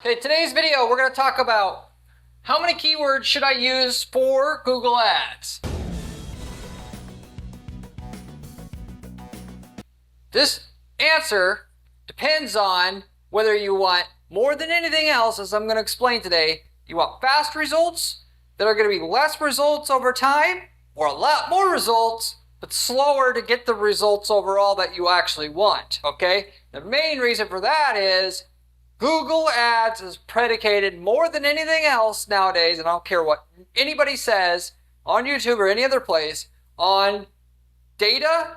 Okay, today's video we're going to talk about how many keywords should I use for Google Ads. This answer depends on whether you want more than anything else, as I'm going to explain today. You want fast results that are going to be less results over time, or a lot more results but slower to get the results overall that you actually want. Okay, the main reason for that is Google Ads is predicated more than anything else nowadays, and I don't care what anybody says on YouTube or any other place, on data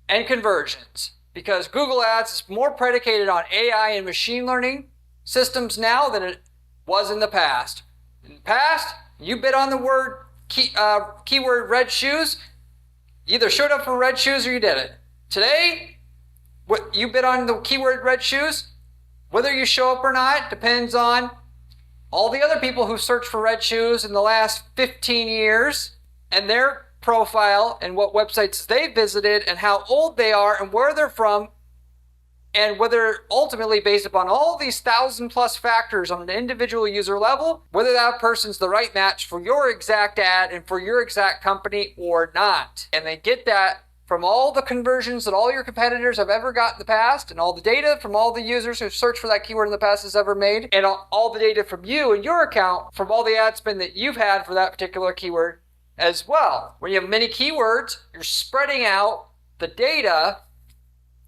and conversions. Because Google Ads is more predicated on AI and machine learning systems now than it was in the past. In the past, you bid on the word keyword red shoes, you either showed up for red shoes or you didn't. Today, what you bid on the keyword red shoes, whether you show up or not depends on all the other people who searched for red shoes in the last 15 years and their profile and what websites they visited and how old they are and where they're from, and whether ultimately based upon all these 1,000+ factors on an individual user level, whether that person's the right match for your exact ad and for your exact company or not. And they get that from all the conversions that all your competitors have ever got in the past, and all the data from all the users who've searched for that keyword in the past has ever made, and all the data from you and your account from all the ad spend that you've had for that particular keyword as well. When you have many keywords, you're spreading out the data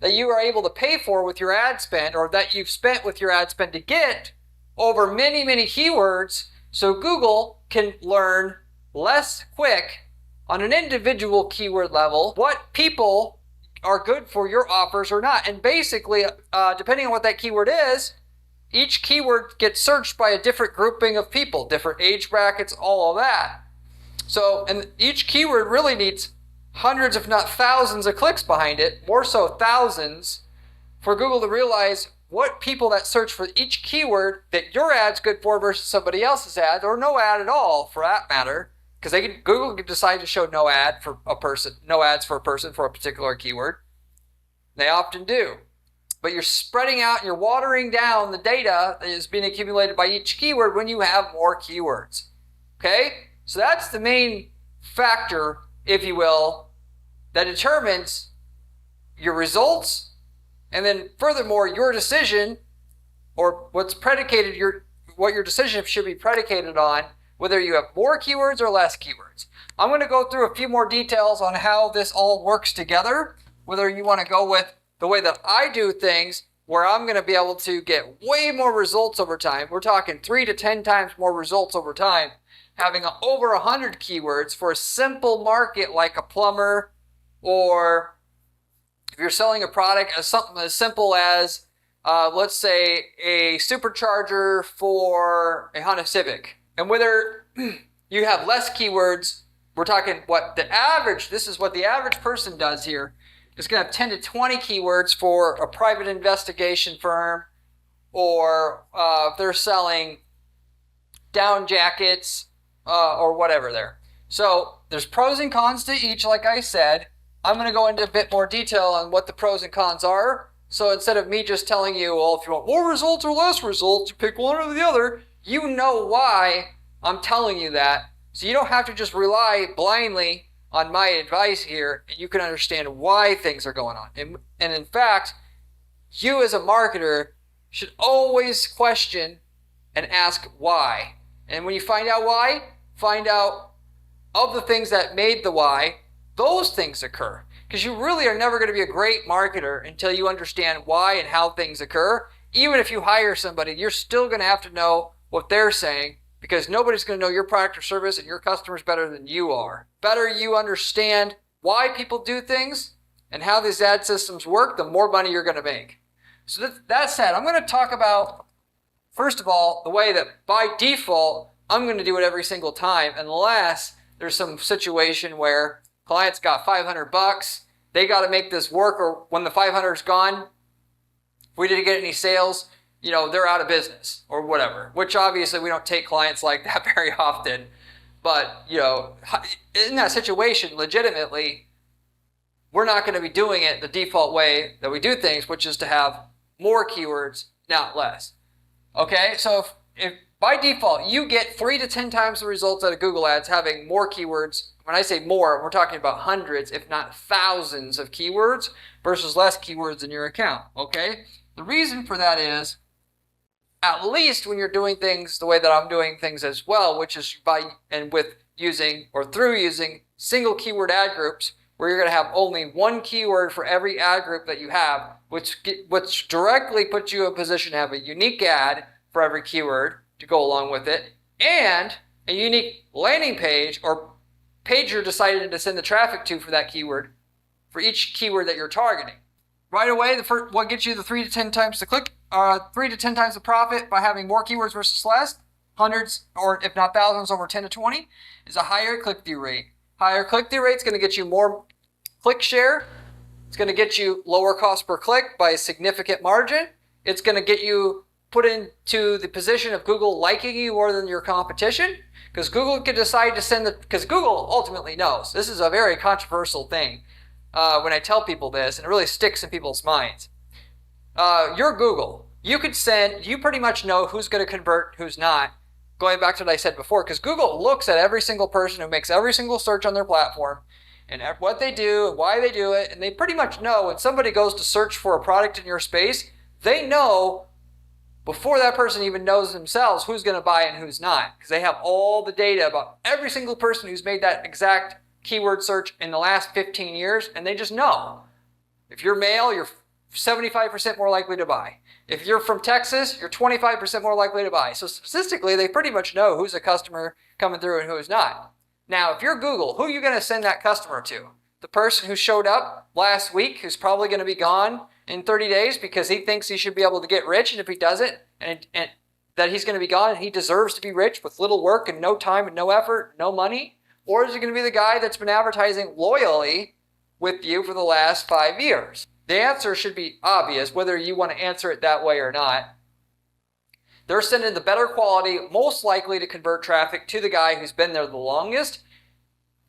that you are able to pay for with your ad spend, or that you've spent with your ad spend to get over many, many keywords, so Google can learn less quick on an individual keyword level what people are good for your offers or not. And basically, depending on what that keyword is, each keyword gets searched by a different grouping of people, different age brackets, all of that. So, and each keyword really needs hundreds if not thousands of clicks behind it, more so thousands, for Google to realize what people that search for each keyword that your ad's good for versus somebody else's ad, or no ad at all for that matter. Because Google can decide to show no ads for a person for a particular keyword. They often do. But you're spreading out and you're watering down the data that is being accumulated by each keyword when you have more keywords. Okay? So that's the main factor, if you will, that determines your results, and then furthermore your decision, or what your decision should be predicated on, whether you have more keywords or less keywords. I'm going to go through a few more details on how this all works together, whether you want to go with the way that I do things, where I'm going to be able to get way more results over time. We're talking 3 to 10 times more results over time, having over 100 keywords for a simple market like a plumber, or if you're selling a product as something as simple as, let's say, a supercharger for a Honda Civic. And whether you have less keywords, we're talking this is what the average person does here, is going to have 10 to 20 keywords for a private investigation firm, or if they're selling down jackets, or whatever there. So there's pros and cons to each, like I said. I'm going to go into a bit more detail on what the pros and cons are. So instead of me just telling you, well, if you want more results or less results, you pick one or the other, you know why I'm telling you that. So you don't have to just rely blindly on my advice here, and you can understand why things are going on. And in fact, you as a marketer should always question and ask why. And when you find out why, find out of the things that made the why, those things occur. Because you really are never going to be a great marketer until you understand why and how things occur. Even if you hire somebody, you're still going to have to know what they're saying, because nobody's going to know your product or service and your customers better than you are. Better you understand why people do things and how these ad systems work, the more money you're going to make. So that said, I'm going to talk about, first of all, the way that by default, I'm going to do it every single time, unless there's some situation where clients got $500, they got to make this work, or when the 500 is gone, if we didn't get any sales, they're out of business or whatever, which obviously we don't take clients like that very often. But, in that situation, legitimately, we're not going to be doing it the default way that we do things, which is to have more keywords, not less. Okay, so if by default you get 3 to 10 times the results out of Google Ads having more keywords. When I say more, we're talking about hundreds, if not thousands of keywords versus less keywords in your account, okay? The reason for that is, at least when you're doing things the way that I'm doing things as well, which is through using single keyword ad groups, where you're going to have only one keyword for every ad group that you have, which directly puts you in a position to have a unique ad for every keyword to go along with it, and a unique landing page or page you're deciding to send the traffic to for that keyword, for each keyword that you're targeting. Right away, what gets you the 3 to 10 times the 3 to 10 times the profit by having more keywords versus less, hundreds or if not thousands over 10 to 20, is a higher click-through rate. Higher click-through rate is going to get you more click share. It's going to get you lower cost per click by a significant margin. It's going to get you put into the position of Google liking you more than your competition, because Google can decide to because Google ultimately knows. This is a very controversial thing when I tell people this, and it really sticks in people's minds. You're Google. You pretty much know who's going to convert, who's not, going back to what I said before, because Google looks at every single person who makes every single search on their platform, and what they do, and why they do it, and they pretty much know when somebody goes to search for a product in your space, they know before that person even knows themselves who's going to buy it and who's not, because they have all the data about every single person who's made that exact keyword search in the last 15 years, and they just know. If you're male, you're 75% more likely to buy. If you're from Texas, you're 25% more likely to buy. So statistically, they pretty much know who's a customer coming through and who's not. Now, if you're Google, who are you going to send that customer to? The person who showed up last week, who's probably going to be gone in 30 days because he thinks he should be able to get rich, and if he doesn't, and that he's going to be gone and he deserves to be rich with little work and no time and no effort, no money? Or is it going to be the guy that's been advertising loyally with you for the last 5 years? The answer should be obvious, whether you want to answer it that way or not. They're sending the better quality, most likely to convert traffic to the guy who's been there the longest,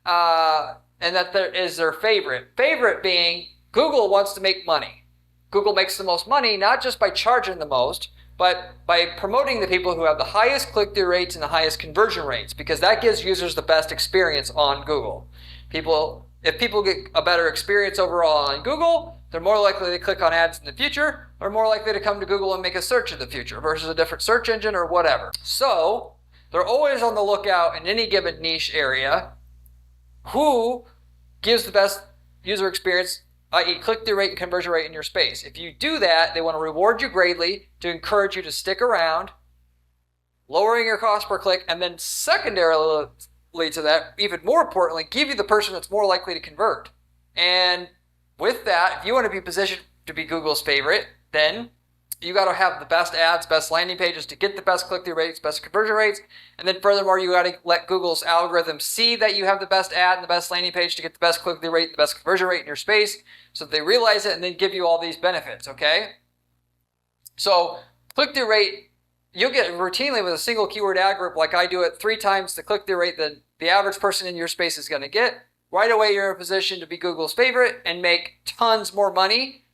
and that is their favorite. Favorite being Google wants to make money. Google makes the most money not just by charging the most, but by promoting the people who have the highest click-through rates and the highest conversion rates, because that gives users the best experience on Google. If people get a better experience overall on Google, they're more likely to click on ads in the future, or more likely to come to Google and make a search in the future versus a different search engine or whatever. So they're always on the lookout in any given niche area who gives the best user experience, i.e. click-through rate and conversion rate in your space. If you do that, they want to reward you greatly to encourage you to stick around, lowering your cost per click, and then secondarily to that, even more importantly, give you the person that's more likely to convert. And with that, if you want to be positioned to be Google's favorite, then you got to have the best ads, best landing pages to get the best click-through rates, best conversion rates. And then furthermore, you got to let Google's algorithm see that you have the best ad and the best landing page to get the best click-through rate, the best conversion rate in your space, so they realize it and then give you all these benefits, okay? So click-through rate, you'll get routinely with a single keyword ad group like I do it 3 times the click-through rate that the average person in your space is going to get. Right away, you're in a position to be Google's favorite and make tons more money,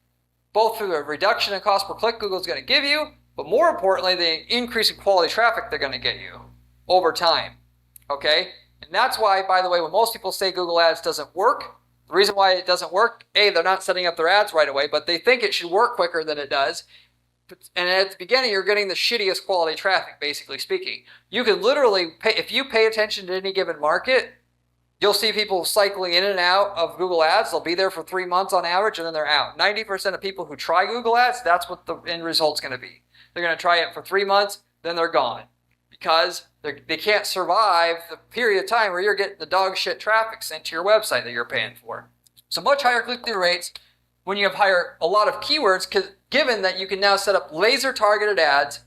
both through the reduction in cost per click Google's going to give you, but more importantly, the increase in quality traffic they're going to get you over time, okay? And that's why, by the way, when most people say Google Ads doesn't work, the reason why it doesn't work, A, they're not setting up their ads right away, but they think it should work quicker than it does. And at the beginning, you're getting the shittiest quality traffic, basically speaking. You can literally pay, if you pay attention to any given market, you'll see people cycling in and out of Google Ads. They'll be there for 3 months on average, and then they're out. 90% of people who try Google Ads, that's what the end result's going to be. They're going to try it for 3 months, then they're gone. Because they can't survive the period of time where you're getting the dog shit traffic sent to your website that you're paying for. So much higher click-through rates when you have a lot of keywords, given that you can now set up laser-targeted ads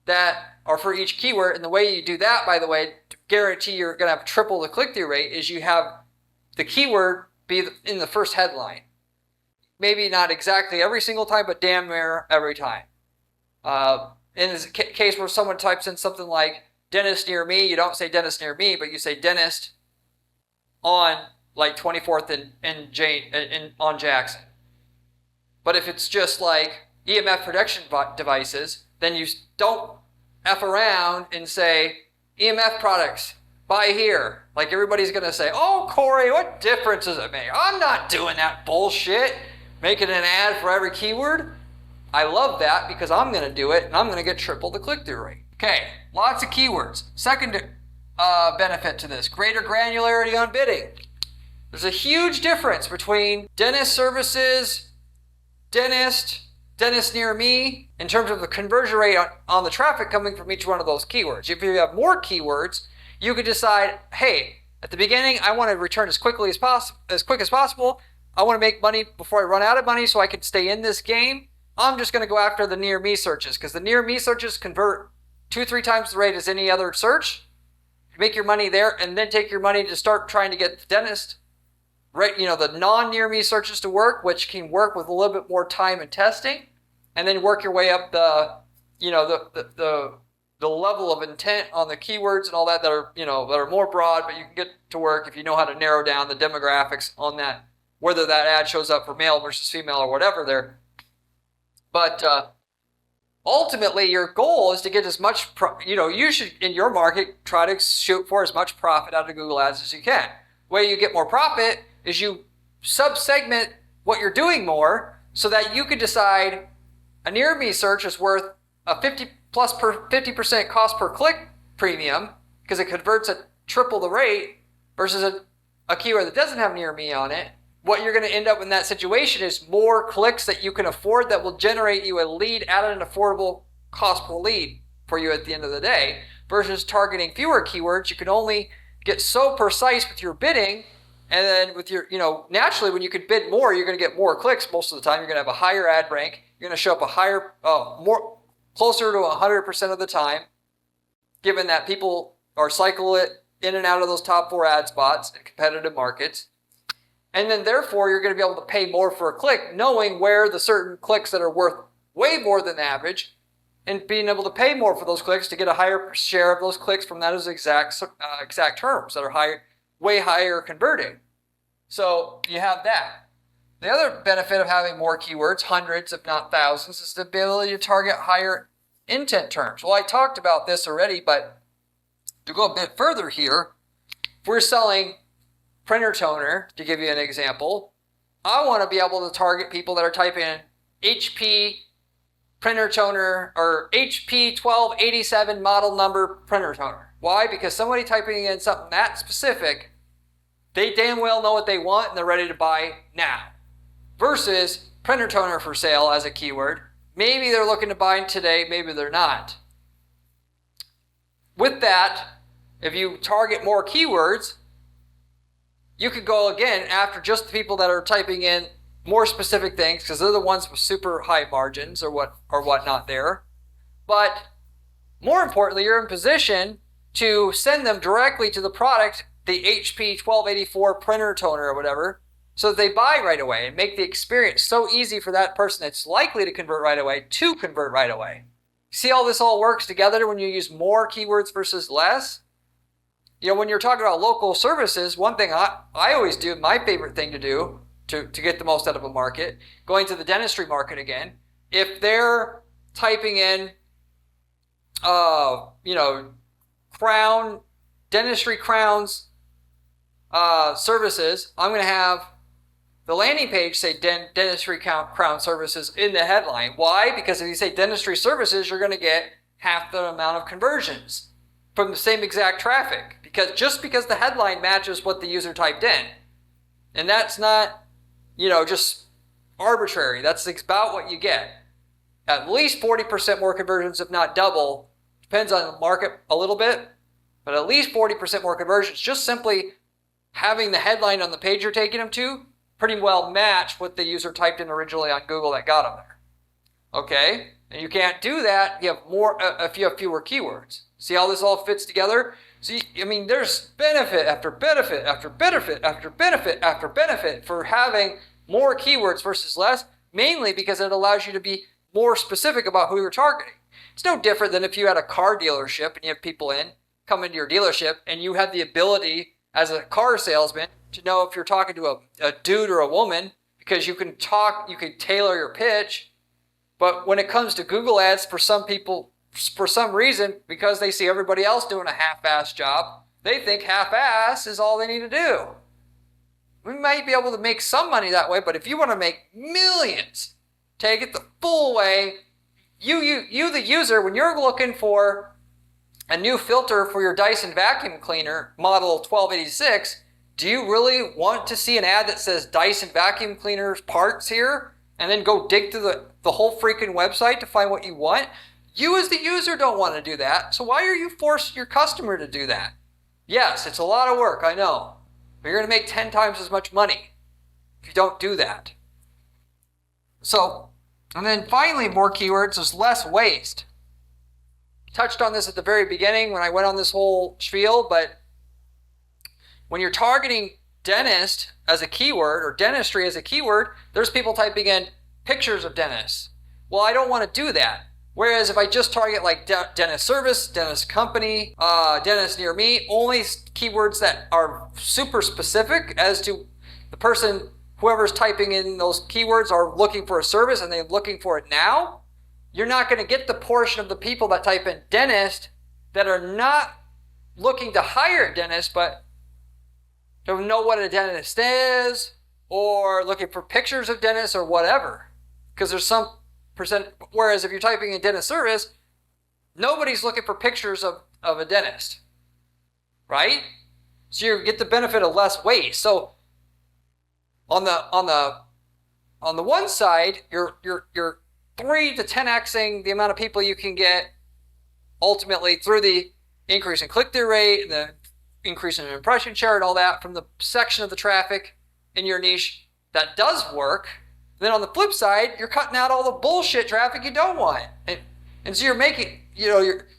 that are for each keyword. And the way you do that, by the way, to guarantee you're going to have triple the click-through rate, is you have the keyword be in the first headline. Maybe not exactly every single time, but damn near every time. In this case where someone types in something like dentist near me, you don't say dentist near me, but you say dentist on like 24th on Jackson. But if it's just like EMF protection devices, then you don't F around and say, EMF products, buy here. Like everybody's going to say, oh, Corey, what difference does it make? I'm not doing that bullshit, making an ad for every keyword. I love that because I'm going to do it and I'm going to get triple the click-through rate. Okay, lots of keywords. Second benefit to this, greater granularity on bidding. There's a huge difference between dentist services, dentist near me, in terms of the conversion rate on the traffic coming from each one of those keywords. If you have more keywords, you could decide, hey, at the beginning, I want to return as quick as possible. I want to make money before I run out of money so I can stay in this game. I'm just going to go after the near me searches because the near me searches convert 2-3 times the rate as any other search. Make your money there and then take your money to start trying to get the dentist, right? The non-near me searches to work, which can work with a little bit more time and testing, and then work your way up the level of intent on the keywords and all that are more broad, but you can get to work if you know how to narrow down the demographics on that, whether that ad shows up for male versus female or whatever there. But ultimately, your goal is to get as much, you should, in your market, try to shoot for as much profit out of Google Ads as you can. The way you get more profit is you sub-segment what you're doing more so that you could decide a near me search is worth a 50% cost per click premium because it converts at triple the rate versus a keyword that doesn't have near me on it. What you're going to end up in that situation is more clicks that you can afford that will generate you a lead at an affordable cost per lead for you at the end of the day, versus targeting fewer keywords. You can only get so precise with your bidding, and then with your, naturally when you can bid more, you're going to get more clicks most of the time. You're going to have a higher ad rank. You're going to show up a higher, closer to 100% of the time, given that people are cycle it in and out of those top 4 ad spots in competitive markets. And then therefore, you're going to be able to pay more for a click, knowing where the certain clicks that are worth way more than the average, and being able to pay more for those clicks to get a higher share of those clicks from those exact terms that are way higher converting. So you have that. The other benefit of having more keywords, hundreds if not thousands, is the ability to target higher intent terms. Well, I talked about this already, but to go a bit further here, if we're selling printer toner, to give you an example, I want to be able to target people that are typing in HP printer toner or HP 1287 model number printer toner. Why? Because somebody typing in something that specific, they damn well know what they want and they're ready to buy now. Versus printer toner for sale as a keyword. Maybe they're looking to buy today, maybe they're not. With that, if you target more keywords, you could go again after just the people that are typing in more specific things because they're the ones with super high margins or whatnot there. But more importantly, you're in position to send them directly to the product, the HP 1284 printer toner or whatever, so that they buy right away and make the experience so easy for that person that's likely to convert right away to convert right away. See how this all works together when you use more keywords versus less? When you're talking about local services, one thing I always do, my favorite thing to do to get the most out of a market, going to the dentistry market again, if they're typing in, dentistry crowns services, I'm going to have the landing page say dentistry crown services in the headline. Why? Because if you say dentistry services, you're going to get half the amount of conversions from the same exact traffic. Because the headline matches what the user typed in. And that's not, just arbitrary. That's about what you get. At least 40% more conversions, if not double. Depends on the market a little bit. But at least 40% more conversions. Just simply having the headline on the page you're taking them to pretty well match what the user typed in originally on Google that got them there. Okay? And you can't do that if you have fewer keywords. See how this all fits together? See, there's benefit after benefit after benefit after benefit after benefit for having more keywords versus less, mainly because it allows you to be more specific about who you're targeting. It's no different than if you had a car dealership and you have people come into your dealership and you have the ability as a car salesman to know if you're talking to a dude or a woman because you can tailor your pitch. But when it comes to Google Ads, for some people, for some reason, because they see everybody else doing a half-ass job, they think half-ass is all they need to do. We might be able to make some money that way, but if you want to make millions, take it the full way. You the user, when you're looking for a new filter for your Dyson vacuum cleaner, model 1286, do you really want to see an ad that says Dyson vacuum cleaners parts here, and then go dig through the whole freaking website to find what you want? You as the user don't want to do that, so why are you forcing your customer to do that? Yes, it's a lot of work, I know, but you're going to make 10 times as much money if you don't do that. So, and then finally, more keywords, there's less waste. Touched on this at the very beginning when I went on this whole spiel, but when you're targeting dentist as a keyword or dentistry as a keyword, there's people typing in pictures of dentists. Well, I don't want to do that. Whereas if I just target like dentist service, dentist company, dentist near me, only keywords that are super specific as to the person, whoever's typing in those keywords are looking for a service and they're looking for it now, you're not going to get the portion of the people that type in dentist that are not looking to hire a dentist, but don't know what a dentist is, or looking for pictures of dentists or whatever. Because there's some percent, whereas if you're typing in dentist service, nobody's looking for pictures of a dentist, right? So you get the benefit of less waste. So on the one side, you're 3 to 10xing the amount of people you can get ultimately through the increase in click-through rate and the increase in impression share and all that from the section of the traffic in your niche that does work. Then on the flip side, you're cutting out all the bullshit traffic you don't want. And so you're making,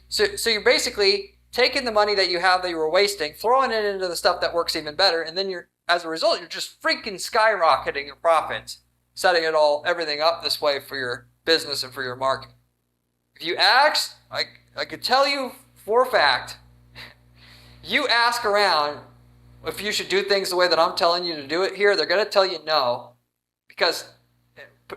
so you're basically taking the money that you have that you were wasting, throwing it into the stuff that works even better, and then as a result, you're just freaking skyrocketing your profits, setting everything up this way for your business and for your market. If you ask, I could tell you for a fact, you ask around if you should do things the way that I'm telling you to do it here, they're going to tell you no. Because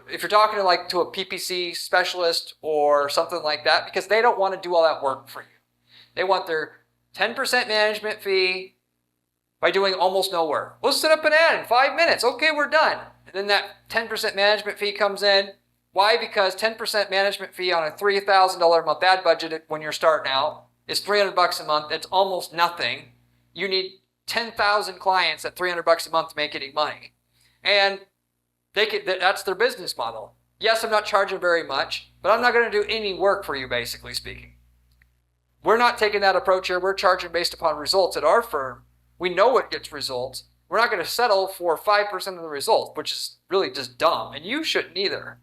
if you're talking to a PPC specialist or something like that, because they don't want to do all that work for you. They want their 10% management fee by doing almost no work. We'll set up an ad in 5 minutes. Okay, we're done. And then that 10% management fee comes in. Why? Because 10% management fee on a $3,000 a month ad budget when you're starting out is $300 a month. It's almost nothing. You need 10,000 clients at $300 a month to make any money. And that's their business model. Yes, I'm not charging very much, but I'm not going to do any work for you, basically speaking. We're not taking that approach here. We're charging based upon results at our firm. We know what gets results. We're not going to settle for 5% of the results, which is really just dumb, and you shouldn't either.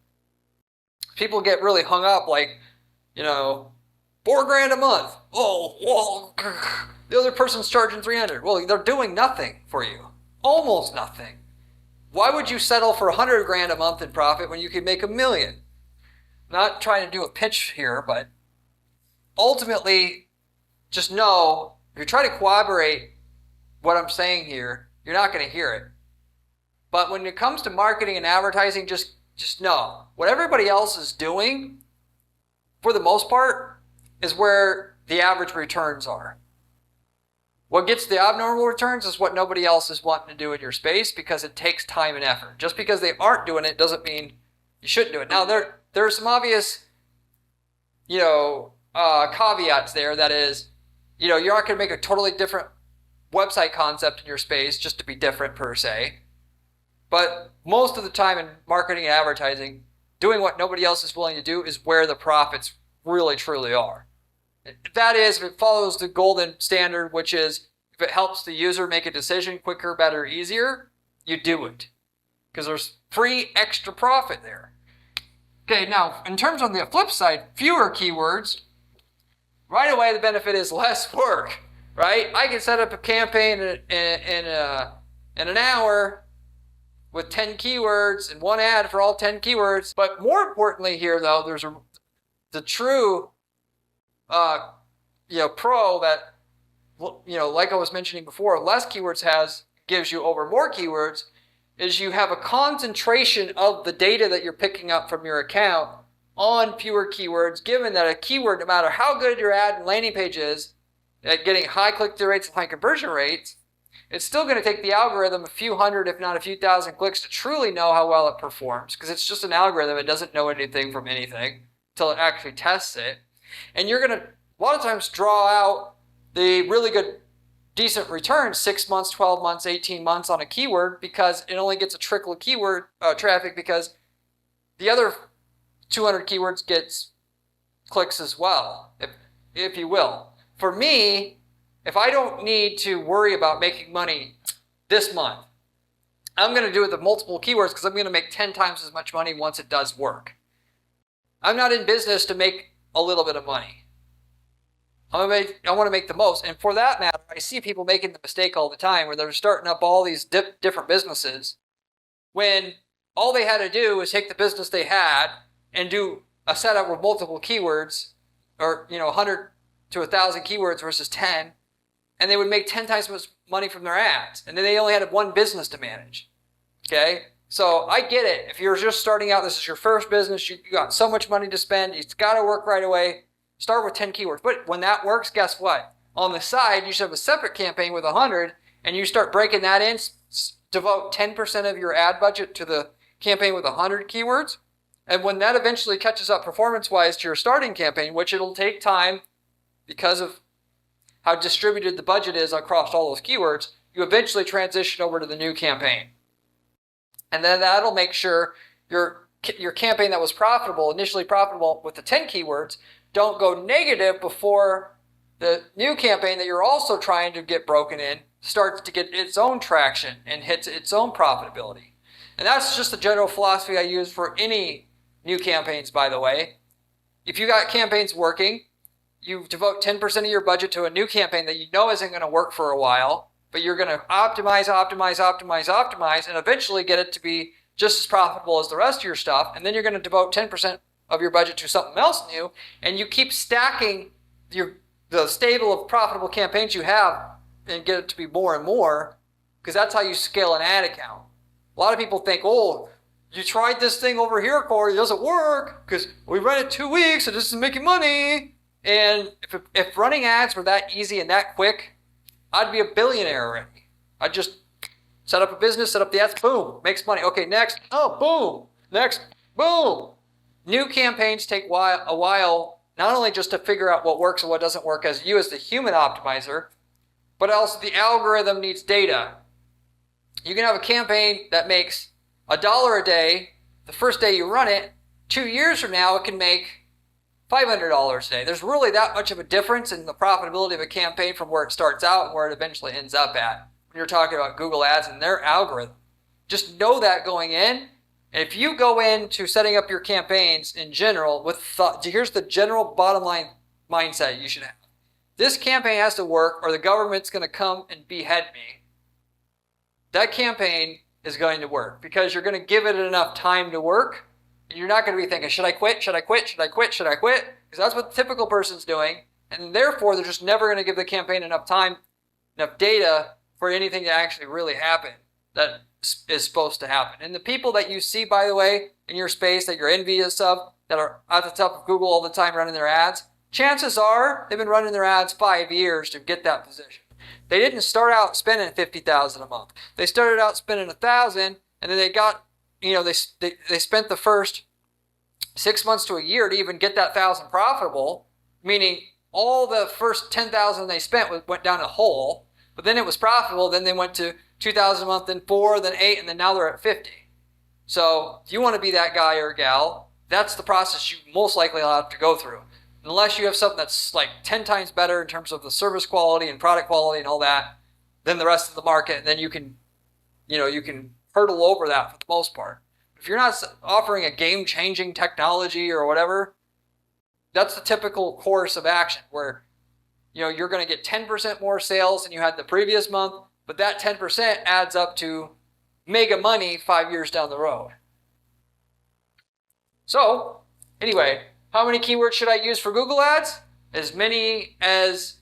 People get really hung up $4,000 a month. Oh, the other person's charging $300. Well, they're doing nothing for you. Almost nothing. Why would you settle for $100,000 a month in profit when you could make $1 million? Not trying to do a pitch here, but ultimately, just know, if you try to corroborate what I'm saying here, you're not going to hear it. But when it comes to marketing and advertising, just know, what everybody else is doing, for the most part, is where the average returns are. What gets the abnormal returns is what nobody else is wanting to do in your space, because it takes time and effort. Just because they aren't doing it doesn't mean you shouldn't do it. Now, there are some obvious, caveats there. That is, you're not going to make a totally different website concept in your space just to be different per se. But most of the time in marketing and advertising, doing what nobody else is willing to do is where the profits really, truly are. That is, if it follows the golden standard, which is if it helps the user make a decision quicker, better, easier, you do it. Because there's free extra profit there. Okay, now, in terms on the flip side, fewer keywords, right away the benefit is less work, right? I can set up a campaign in an hour with 10 keywords and one ad for all 10 keywords. But more importantly here, though, there's the true pro that, like I was mentioning before, less keywords gives you over more keywords, is you have a concentration of the data that you're picking up from your account on fewer keywords, given that a keyword, no matter how good your ad and landing page is at getting high click-through rates and high conversion rates, it's still going to take the algorithm a few hundred, if not a few thousand clicks to truly know how well it performs, because it's just an algorithm. It doesn't know anything from anything until it actually tests it. And you're going to, a lot of times, draw out the really good, decent returns 6 months, 12 months, 18 months on a keyword, because it only gets a trickle of keyword traffic, because the other 200 keywords gets clicks as well, if you will. For me, if I don't need to worry about making money this month, I'm going to do it with multiple keywords, because I'm going to make 10 times as much money once it does work. I'm not in business to make a little bit of money. I want to make the most. And for that matter, I see people making the mistake all the time where they're starting up all these different businesses when all they had to do was take the business they had and do a setup with multiple keywords, or 100 to 1,000 keywords versus 10, and they would make 10 times as much money from their ads. And then they only had one business to manage. Okay? So I get it. If you're just starting out, this is your first business, you got so much money to spend, it's got to work right away. Start with 10 keywords. But when that works, guess what? On the side, you should have a separate campaign with 100, and you start breaking that in, devote 10% of your ad budget to the campaign with 100 keywords. And when that eventually catches up performance-wise to your starting campaign, which it'll take time because of how distributed the budget is across all those keywords, you eventually transition over to the new campaign. And then that'll make sure your campaign that was profitable, initially profitable with the 10 keywords, don't go negative before the new campaign that you're also trying to get broken in starts to get its own traction and hits its own profitability. And that's just the general philosophy I use for any new campaigns, by the way. If you got campaigns working, you devote 10% of your budget to a new campaign that you know isn't going to work for a while, but you're going to optimize, and eventually get it to be just as profitable as the rest of your stuff. And then you're going to devote 10% of your budget to something else new, and you keep stacking the stable of profitable campaigns you have and get it to be more and more, because that's how you scale an ad account. A lot of people think, oh, you tried this thing over here, Corey, it doesn't work because we run it 2 weeks and this isn't making money. And if running ads were that easy and that quick, I'd be a billionaire already. I'd just set up a business, set up the ads, boom, makes money. Okay, next, oh, boom, next, boom. New campaigns take a while, not only just to figure out what works and what doesn't work as you as the human optimizer, but also the algorithm needs data. You can have a campaign that makes $1 a day the first day you run it. 2 years from now, it can make $500 a day. There's really that much of a difference in the profitability of a campaign from where it starts out and where it eventually ends up at when you're talking about Google Ads and their algorithm. Just know that going in. And if you go into setting up your campaigns in general with thought, here's the general bottom line mindset you should have. This campaign has to work or the government's going to come and behead me. That campaign is going to work because you're going to give it enough time to work. And you're not going to be thinking, should I quit? Should I quit? Should I quit? Should I quit? Because that's what the typical person's doing. And therefore, they're just never going to give the campaign enough time, enough data for anything to actually really happen that is supposed to happen. And the people that you see, by the way, in your space that you're envious of, that are at the top of Google all the time running their ads, chances are they've been running their ads 5 years to get that position. They didn't start out spending $50,000 a month. They started out spending $1,000, and then they got, they spent the first 6 months to a year to even get that $1,000 profitable, meaning all the first $10,000 they spent went down a hole, but then it was profitable. Then they went to $2,000 a month, then $4,000, then $8,000, and then now they're at $50,000. So if you want to be that guy or gal, that's the process you most likely will have to go through. Unless you have something that's like 10 times better in terms of the service quality and product quality and all that than the rest of the market, and then you can hurdle over that for the most part. If you're not offering a game-changing technology or whatever, that's the typical course of action where you're going to get 10% more sales than you had the previous month, but that 10% adds up to mega money 5 years down the road. So, anyway, how many keywords should I use for Google Ads? As many as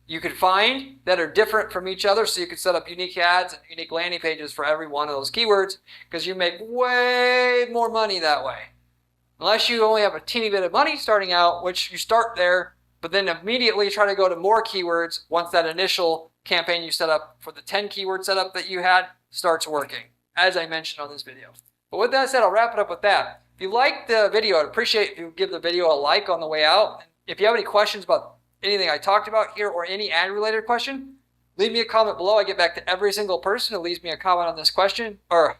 you could find that are different from each other, so you can set up unique ads and unique landing pages for every one of those keywords, because you make way more money that way. Unless you only have a teeny bit of money starting out, which you start there, but then immediately try to go to more keywords once that initial campaign you set up for the 10 keyword setup that you had starts working, as I mentioned on this video. But with that said, I'll wrap it up with that. If you like the video, I'd appreciate if you give the video a like on the way out. And if you have any questions about anything I talked about here or any ad related question, leave me a comment below. I get back to every single person who leaves me a comment on this question or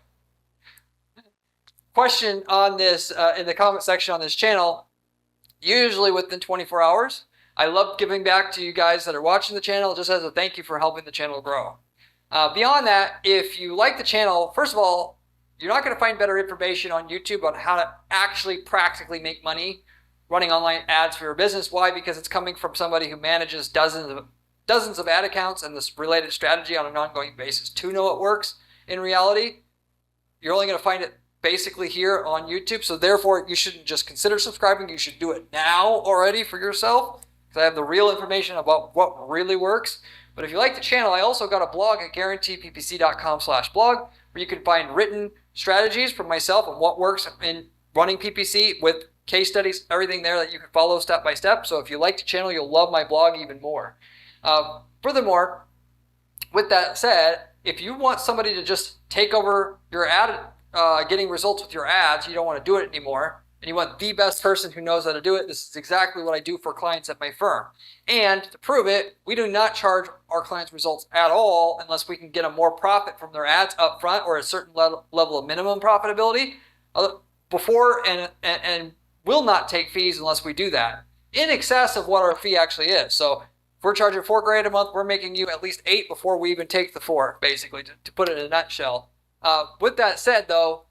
question on this in the comment section on this channel, usually within 24 hours. I love giving back to you guys that are watching the channel just as a thank you for helping the channel grow. Beyond that, if you like the channel, first of all, you're not going to find better information on YouTube on how to actually practically make money running online ads for your business. Why? Because it's coming from somebody who manages dozens of ad accounts and this related strategy on an ongoing basis to know it works. In reality, you're only going to find it basically here on YouTube. So therefore, you shouldn't just consider subscribing. You should do it now already for yourself, because I have the real information about what really works. But if you like the channel, I also got a blog at guaranteeppc.com/blog where you can find written strategies from myself on what works in running PPC with case studies, everything there that you can follow step by step. So if you like the channel, you'll love my blog even more. Furthermore, with that said, if you want somebody to just take over your ad, getting results with your ads, you don't want to do it anymore, and you want the best person who knows how to do it, this is exactly what I do for clients at my firm. And to prove it, we do not charge our clients results at all unless we can get them more profit from their ads up front or a certain level of minimum profitability before, and will not take fees unless we do that, in excess of what our fee actually is. So if we're charging $4,000 a month, we're making you at least 8 before we even take the 4, basically, to put it in a nutshell. With that said, though,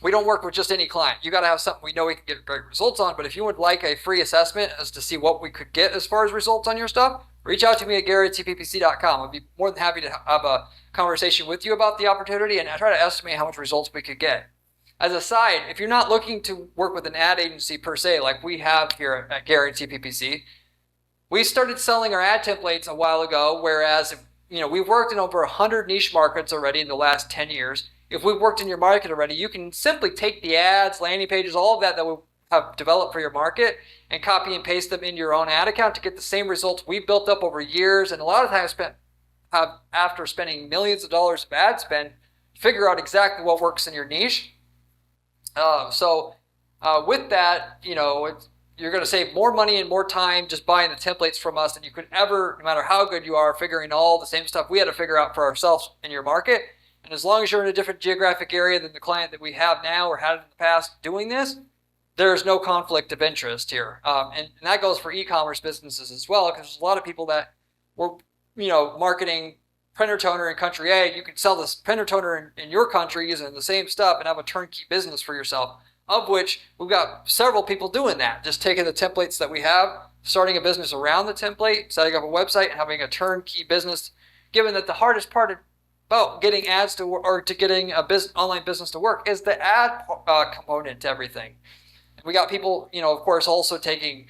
we don't work with just any client. You got to have something we know we can get great results on. But if you would like a free assessment as to see what we could get as far as results on your stuff, reach out to me at guaranteeppc.com. I'd be more than happy to have a conversation with you about the opportunity and try to estimate how much results we could get. As a side, if you're not looking to work with an ad agency per se, like we have here at Guarantee PPC, we started selling our ad templates a while ago, whereas we've worked in over 100 niche markets already in the last 10 years. If we've worked in your market already, you can simply take the ads, landing pages, all of that we have developed for your market and copy and paste them in your own ad account to get the same results we built up over years and a lot of time spent after spending millions of dollars of ad spend to figure out exactly what works in your niche. With that, you're going to save more money and more time just buying the templates from us than you could ever, no matter how good you are, figuring all the same stuff we had to figure out for ourselves in your market. And as long as you're in a different geographic area than the client that we have now or had in the past doing this, there's no conflict of interest here. And that goes for e-commerce businesses as well, because there's a lot of people that were, marketing printer toner in country A. You can sell this printer toner in your country using the same stuff and have a turnkey business for yourself, of which we've got several people doing that, just taking the templates that we have, starting a business around the template, setting up a website, and having a turnkey business, given that the hardest part about getting ads to work, or to getting a online business to work, is the ad component to everything. And we got people, of course, also taking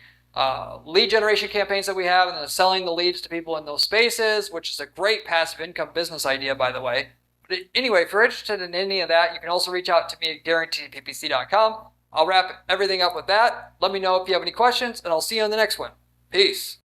lead generation campaigns that we have and then selling the leads to people in those spaces, which is a great passive income business idea, by the way. But anyway, if you're interested in any of that, you can also reach out to me at guaranteeppc.com. I'll wrap everything up with that. Let me know if you have any questions, and I'll see you on the next one. Peace.